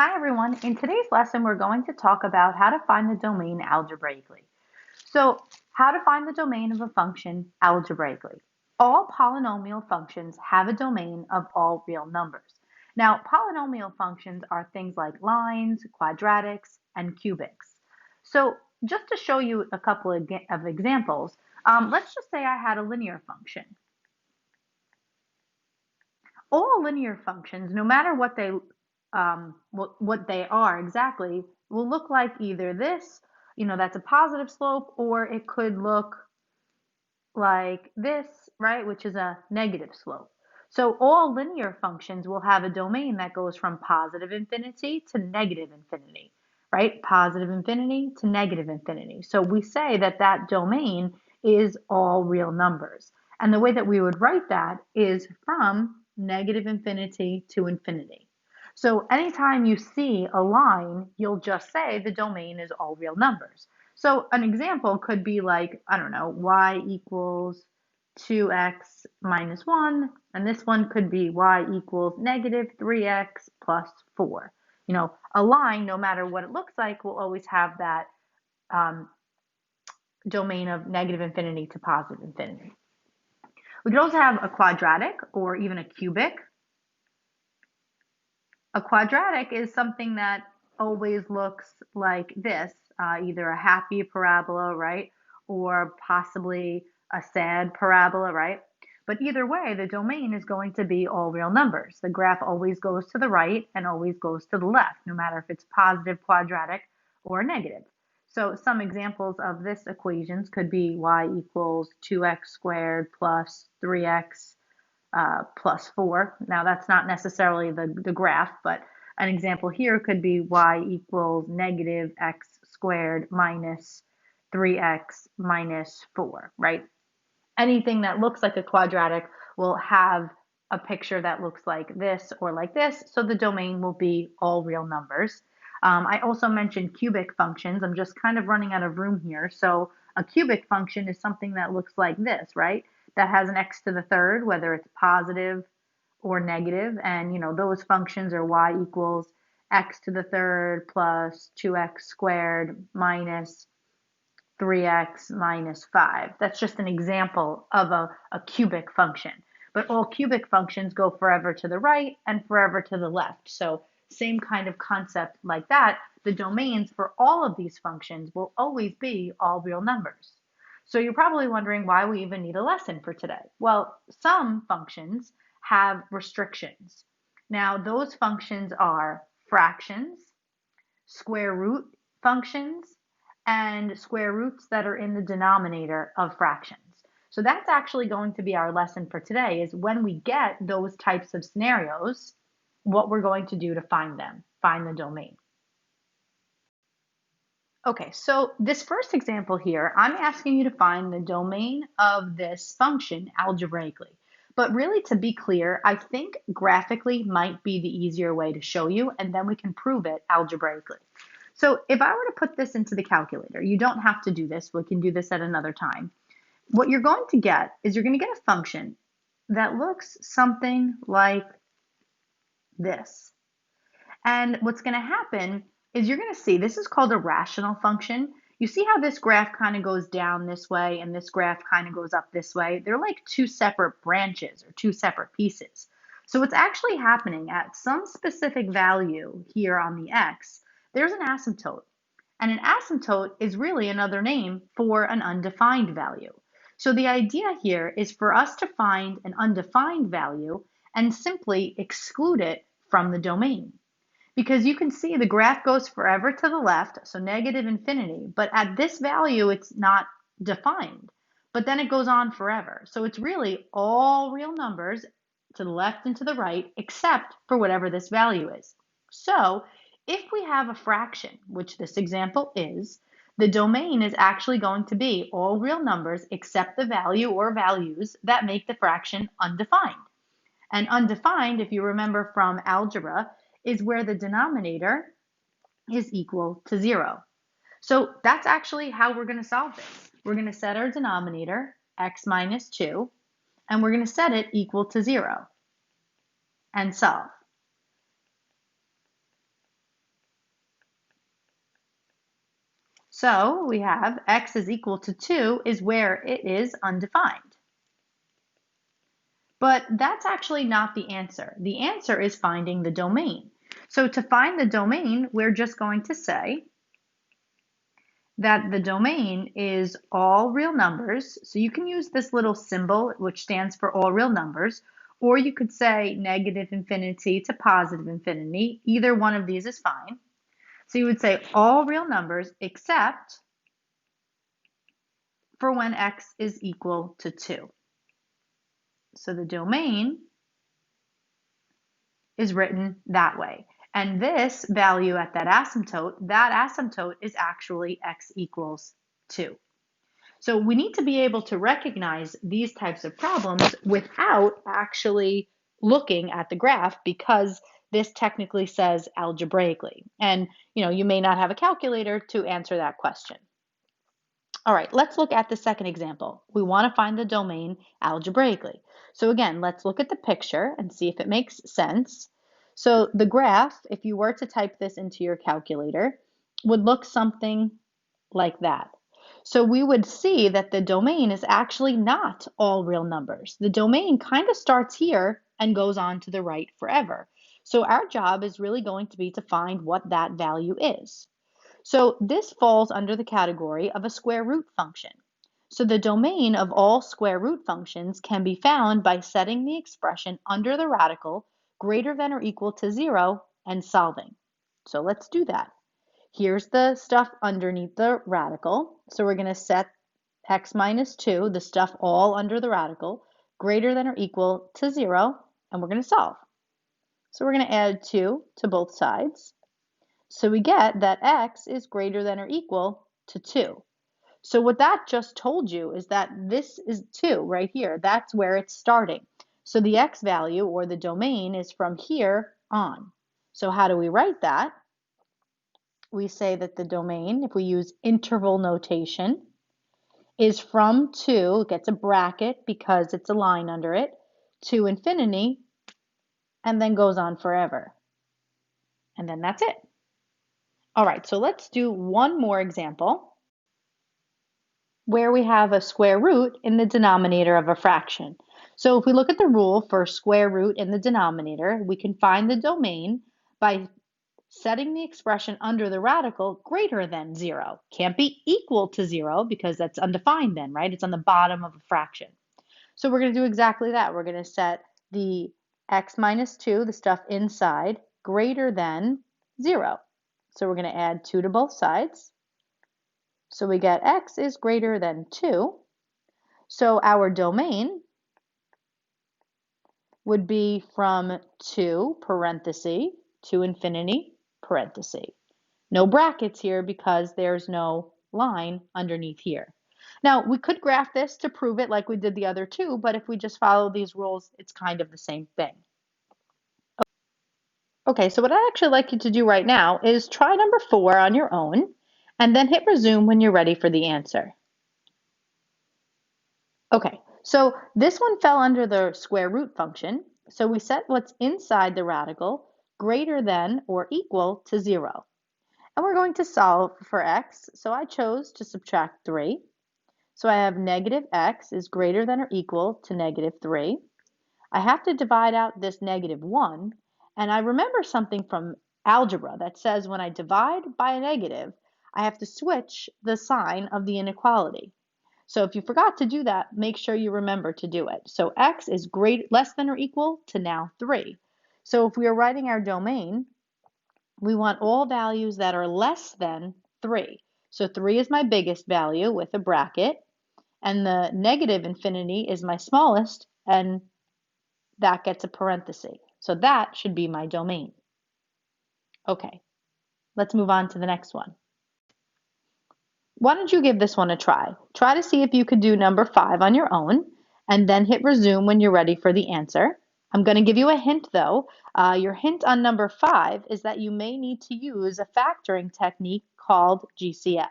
Hi everyone, in today's lesson we're going to talk about how to find the domain algebraically. So, how to find the domain of a function algebraically. All polynomial functions have a domain of all real numbers. Now, polynomial functions are things like lines, quadratics, and cubics. So, just to show you a couple of examples, let's just say I had a linear function. All linear functions, no matter what they are exactly, will look like either this, that's a positive slope, or it could look like this, right, which is a negative slope. So all linear functions will have a domain that goes from positive infinity to negative infinity, right? Positive infinity to negative infinity. So we say that that domain is all real numbers. And the way that we would write that is from negative infinity to infinity. So anytime you see a line, you'll just say the domain is all real numbers. So an example could be like, I don't know, y equals 2x minus 1, and this one could be y equals negative 3x plus 4. A line, no matter what it looks like, will always have that um, domain of negative infinity to positive infinity. We could also have a quadratic or even a cubic. A quadratic is something that always looks like this, either a happy parabola, right? Or possibly a sad parabola, right? But either way, the domain is going to be all real numbers. The graph always goes to the right and always goes to the left, no matter if it's positive quadratic or negative. So some examples of this equations could be y equals 2x squared plus 3x plus 4. Now that's not necessarily the graph, but an example here could be y equals negative x squared minus 3x minus 4, right? Anything that looks like a quadratic will have a picture that looks like this or like this, so the domain will be all real numbers. I also mentioned cubic functions. I'm just kind of running out of room here. So a cubic function is something that looks like this, right? That has an x to the third, whether it's positive or negative, and those functions are y equals x to the third plus 2x squared minus 3x minus 5. That's just an example of a cubic function. But all cubic functions go forever to the right and forever to the left. So same kind of concept like that. The domains for all of these functions will always be all real numbers. So you're probably wondering why we even need a lesson for today. Well, some functions have restrictions. Now, those functions are fractions, square root functions, and square roots that are in the denominator of fractions. So that's actually going to be our lesson for today, is when we get those types of scenarios, what we're going to do to find them, find the domain. Okay, so this first example here, I'm asking you to find the domain of this function algebraically. But really, to be clear, I think graphically might be the easier way to show you, and then we can prove it algebraically. So if I were to put this into the calculator, you don't have to do this. We can do this at another time. What you're going to get is you're going to get a function that looks something like this. And what's going to happen is you're going to see this is called a rational function. You see how this graph kind of goes down this way and this graph kind of goes up this way? They're like two separate branches or two separate pieces. So what's actually happening at some specific value here on the x, there's an asymptote. And an asymptote is really another name for an undefined value. So the idea here is for us to find an undefined value and simply exclude it from the domain. Because you can see the graph goes forever to the left, so negative infinity, but at this value it's not defined. But then it goes on forever. So it's really all real numbers to the left and to the right, except for whatever this value is. So if we have a fraction, which this example is, the domain is actually going to be all real numbers except the value or values that make the fraction undefined. And undefined, if you remember from algebra, is where the denominator is equal to 0. So that's actually how we're going to solve this. We're going to set our denominator, x minus 2, and we're going to set it equal to 0 and solve. So we have x is equal to 2 is where it is undefined. But that's actually not the answer. The answer is finding the domain. So to find the domain, we're just going to say that the domain is all real numbers. So you can use this little symbol, which stands for all real numbers, or you could say negative infinity to positive infinity. Either one of these is fine. So you would say all real numbers except for when x is equal to 2. So the domain is written that way. And this value at that asymptote is actually x equals 2. So we need to be able to recognize these types of problems without actually looking at the graph, because this technically says algebraically. And you may not have a calculator to answer that question. All right, let's look at the second example. We want to find the domain algebraically. So again, let's look at the picture and see if it makes sense. So the graph, if you were to type this into your calculator, would look something like that. So we would see that the domain is actually not all real numbers. The domain kind of starts here and goes on to the right forever. So our job is really going to be to find what that value is. So this falls under the category of a square root function. So the domain of all square root functions can be found by setting the expression under the radical greater than or equal to 0 and solving. So let's do that. Here's the stuff underneath the radical. So we're going to set x minus 2, the stuff all under the radical, greater than or equal to 0, and we're going to solve. So we're going to add 2 to both sides. So we get that x is greater than or equal to 2. So what that just told you is that this is 2 right here. That's where it's starting. So the x value, or the domain, is from here on. So how do we write that? We say that the domain, if we use interval notation, is from 2, it gets a bracket because it's a line under it, to infinity, and then goes on forever. And then that's it. All right, so let's do one more example where we have a square root in the denominator of a fraction. So if we look at the rule for square root in the denominator, we can find the domain by setting the expression under the radical greater than 0. Can't be equal to 0 because that's undefined then, right? It's on the bottom of a fraction. So we're going to do exactly that. We're going to set the x minus 2, the stuff inside, greater than 0. So we're going to add 2 to both sides. So we get x is greater than 2. So our domain would be from 2 parenthesis to infinity parenthesis. No brackets here because there's no line underneath here. Now, we could graph this to prove it like we did the other two, but if we just follow these rules, it's kind of the same thing. Okay, so what I'd actually like you to do right now is try number 4 on your own, and then hit resume when you're ready for the answer. Okay, so this one fell under the square root function, so we set what's inside the radical greater than or equal to 0. And we're going to solve for x, so I chose to subtract 3. So I have negative x is greater than or equal to negative 3. I have to divide out this negative 1, and I remember something from algebra that says when I divide by a negative, I have to switch the sign of the inequality. So if you forgot to do that, make sure you remember to do it. So x is less than or equal to now 3. So if we are writing our domain, we want all values that are less than 3. So 3 is my biggest value with a bracket, and the negative infinity is my smallest, and that gets a parenthesis. So that should be my domain. Okay, let's move on to the next one. Why don't you give this one a try? Try to see if you could do number 5 on your own, and then hit resume when you're ready for the answer. I'm going to give you a hint though. Your hint on number 5 is that you may need to use a factoring technique called GCF.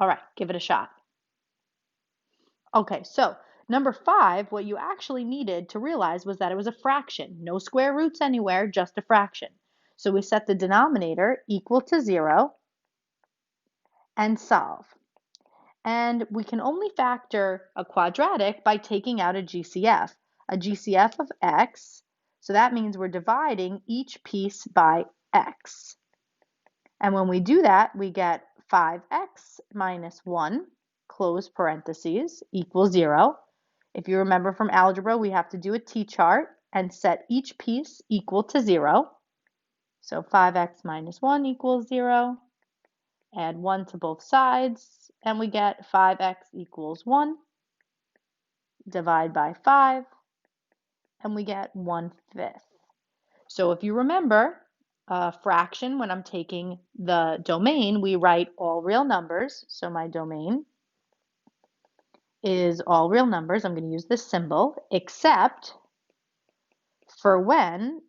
All right, give it a shot. Okay, so number 5, what you actually needed to realize was that it was a fraction. No square roots anywhere, just a fraction. So we set the denominator equal to 0, and solve. And we can only factor a quadratic by taking out a GCF of x. So that means we're dividing each piece by x. And when we do that, we get 5x minus 1, close parentheses, equals 0. If you remember from algebra, we have to do a t-chart and set each piece equal to 0. So 5x minus 1 equals 0. Add 1 to both sides, and we get 5x equals 1. Divide by 5, and we get 1/5. So if you remember, a fraction, when I'm taking the domain, we write all real numbers. So my domain is all real numbers. I'm going to use this symbol, except for when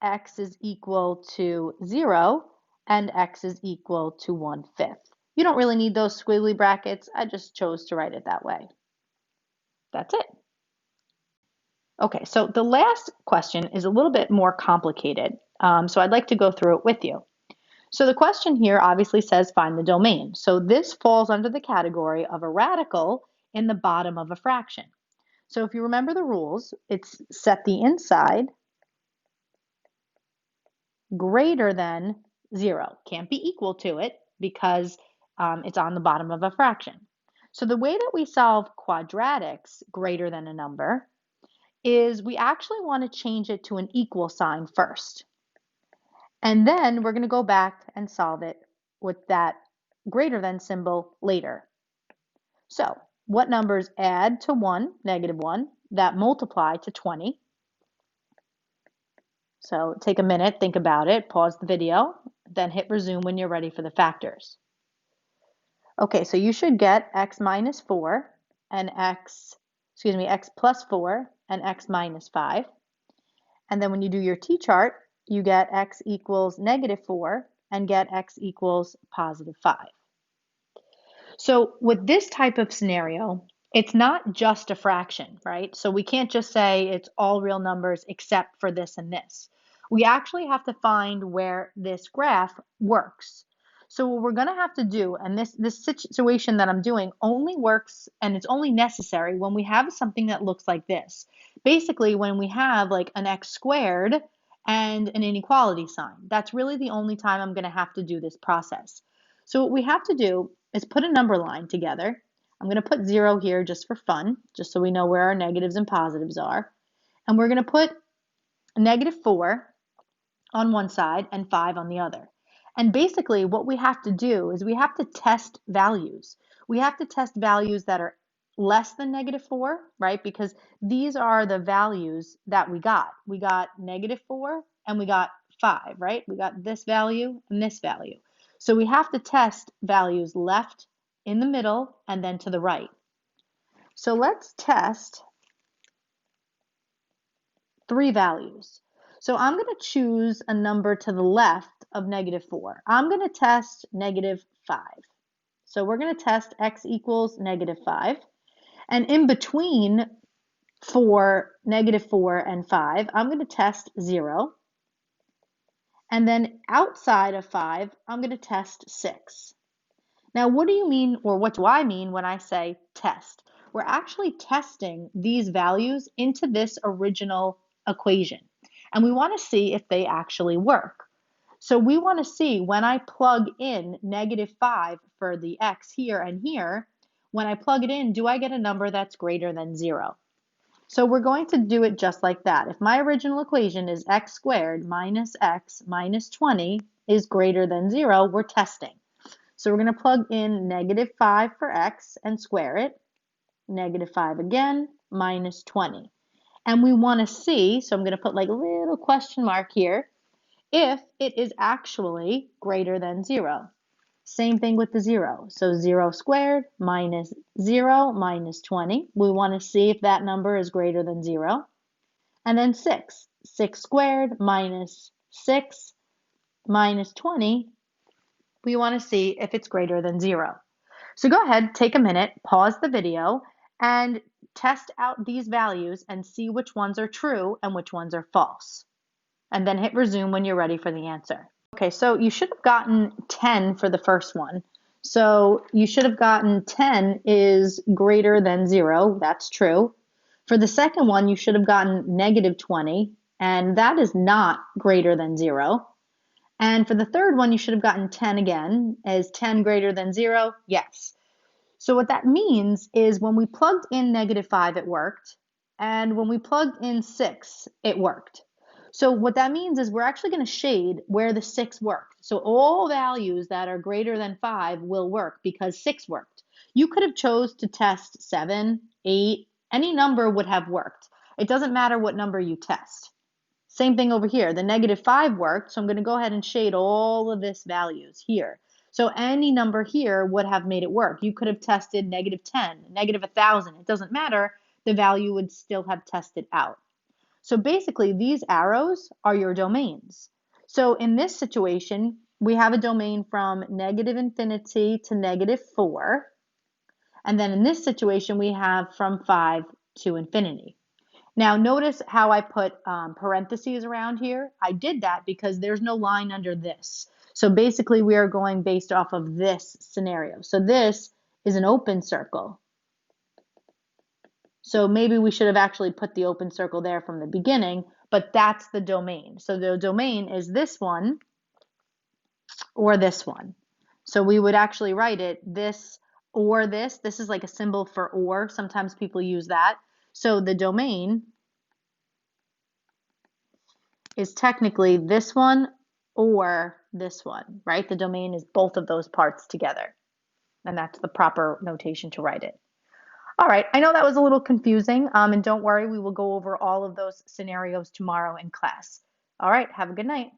x is equal to 0 and x is equal to 1/5. You don't really need those squiggly brackets. I just chose to write it that way. That's it. Okay, so the last question is a little bit more complicated. So I'd like to go through it with you. So the question here obviously says find the domain. So this falls under the category of a radical in the bottom of a fraction. So if you remember the rules, it's set the inside greater than 0. Can't be equal to it because it's on the bottom of a fraction. So the way that we solve quadratics greater than a number is we actually want to change it to an equal sign first. And then we're going to go back and solve it with that greater than symbol later. So what numbers add to 1, -1, that multiply to 20? So take a minute, think about it, pause the video, then hit resume when you're ready for the factors. Okay, so you should get x minus 4 and x plus 4 and x minus 5. And then when you do your t-chart, you get x equals -4 and get x equals +5. So with this type of scenario, it's not just a fraction, right? So we can't just say it's all real numbers except for this and this. We actually have to find where this graph works. So what we're going to have to do, and this situation that I'm doing only works and it's only necessary when we have something that looks like this. Basically, when we have like an x squared and an inequality sign. That's really the only time I'm going to have to do this process. So what we have to do is put a number line together. I'm going to put 0 here just for fun, just so we know where our negatives and positives are. And we're going to put -4 on one side and 5 on the other. And basically what we have to do is we have to test values. We have to test values that are less than -4, right? Because these are the values that we got. We got -4 and we got 5, right? We got this value and this value. So we have to test values left, in the middle, and then to the right. So let's test 3 values. So I'm going to choose a number to the left of -4. I'm going to test -5. So we're going to test x equals -5. And in between for -4 and 5, I'm going to test 0. And then outside of 5, I'm going to test 6. Now, what do you mean, or what do I mean when I say test? We're actually testing these values into this original equation. And we want to see if they actually work. So we want to see when I plug in -5 for the x here and here, when I plug it in, do I get a number that's greater than 0? So we're going to do it just like that. If my original equation is x squared minus x minus 20 is greater than 0, we're testing. So we're going to plug in -5 for x and square it, -5 again, minus 20. And we want to see, so I'm going to put like a little question mark here, if it is actually greater than 0. Same thing with the 0. So 0 squared minus 0 minus 20. We want to see if that number is greater than 0. And then 6. 6 squared minus 6 minus 20. We want to see if it's greater than 0. So go ahead, take a minute, pause the video, and test out these values and see which ones are true and which ones are false. And then hit resume when you're ready for the answer. Okay, so you should have gotten 10 for the first one. So you should have gotten 10 is greater than 0. That's true. For the second one, you should have gotten negative 20, and that is not greater than 0. And for the third one, you should have gotten 10 again. Is 10 greater than 0? Yes. So what that means is when we plugged in negative 5, it worked. And when we plugged in 6, it worked. So what that means is we're actually going to shade where the 6 worked. So all values that are greater than 5 will work because 6 worked. You could have chose to test 7, 8, any number would have worked. It doesn't matter what number you test. Same thing over here. The negative 5 worked, so I'm going to go ahead and shade all of this values here. So any number here would have made it work. You could have tested negative 10, negative 1,000. It doesn't matter. The value would still have tested out. So basically, these arrows are your domains. So in this situation, we have a domain from negative infinity to negative 4. And then in this situation, we have from 5 to infinity. Now notice how I put parentheses around here. I did that because there's no line under this. So basically we are going based off of this scenario. So this is an open circle. So maybe we should have actually put the open circle there from the beginning, but that's the domain. So the domain is this one or this one. So we would actually write it this or this. This is like a symbol for or. Sometimes people use that. So the domain is technically this one or this one, right? The domain is both of those parts together. And that's the proper notation to write it. All right, I know that was a little confusing, and don't worry, we will go over all of those scenarios tomorrow in class. All right, have a good night.